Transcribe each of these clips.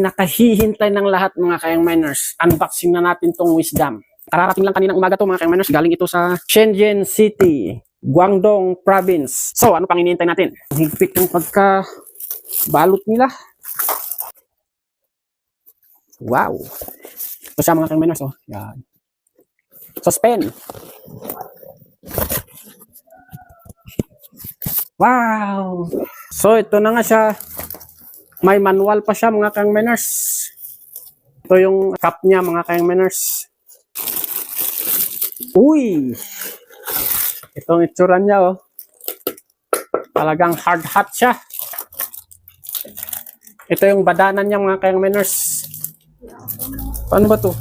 Nakahihintay ng lahat mga kayang miners. Unboxing na natin tong Wisdom. Kararating lang kaninang umaga to mga kayang miners. Galing ito sa Shenzhen City, Guangdong Province. So ano pang hinihintay natin? Higpit ng pagka balot nila. Wow. Ito siya mga kayang miners. Oh. Yan. Suspend. Wow. So ito na nga siya. May manual pa siya mga kayang miners. Ito yung cup niya mga kayang miners. Uy! Itong itsura niya oh. Talagang hard hat siya. Ito yung badanan niya mga kayang miners. Paano ba to?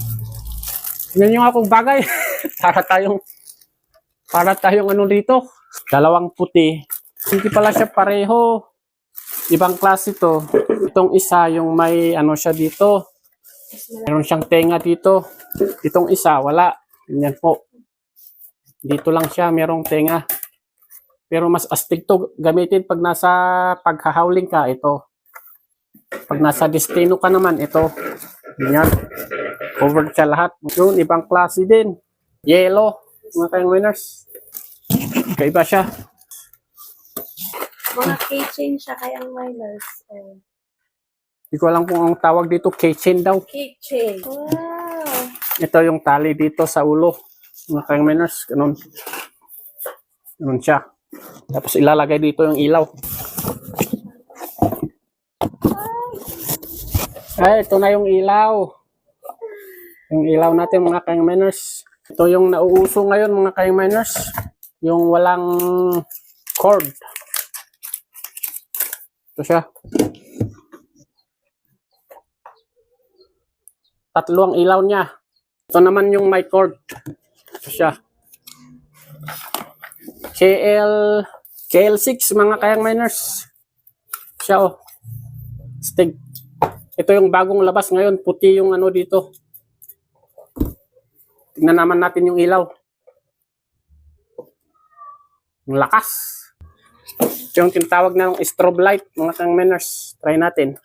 Yan yung akong bagay. para tayong ano dito. Dalawang puti. Hindi pala siya pareho. Ibang klase to. Itong isa yung may ano siya dito. Meron siyang tenga dito. Itong isa wala. Ganyan po. Dito lang siya merong tenga. Pero mas astig to gamitin pag nasa paghahawling ka. Ito. Pag nasa destino ka naman ito. Ganyan. Covered siya lahat. Yun, ibang klase din. Yellow. Mga kayang winners. Kaiba siya. Mga keychain siya kayang miners. Hindi ko alam kung ang tawag dito, keychain daw. Keychain. Wow. Ito yung tali dito sa ulo. Mga kayang miners, ganun. Ganun siya. Tapos ilalagay dito yung ilaw. Ay, ito na yung ilaw. Yung ilaw natin mga kayang miners. Ito yung nauuso ngayon mga kayang miners. Yung walang cord. Ito siya. Tatlo ang ilaw niya. Ito naman yung may cord. Ito siya. KL6 mga kayang miners. Siya oh. Stig. Ito yung bagong labas ngayon. Puti yung ano dito. Tingnan naman natin yung ilaw. Yung lakas. Ito yung tinatawag na ng strobe light mga kayang miners. Try natin.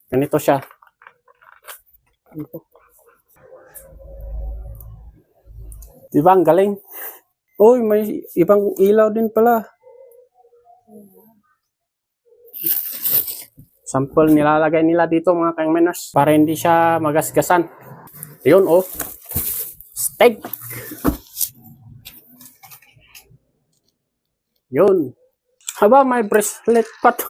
Ganito siya. Diba ang galing? Uy, may ibang ilaw din pala. Sample nilalagay nila dito mga kayang miners para hindi siya magasgasan. Yun oh. Steak. Yun. Haba may bracelet pa to.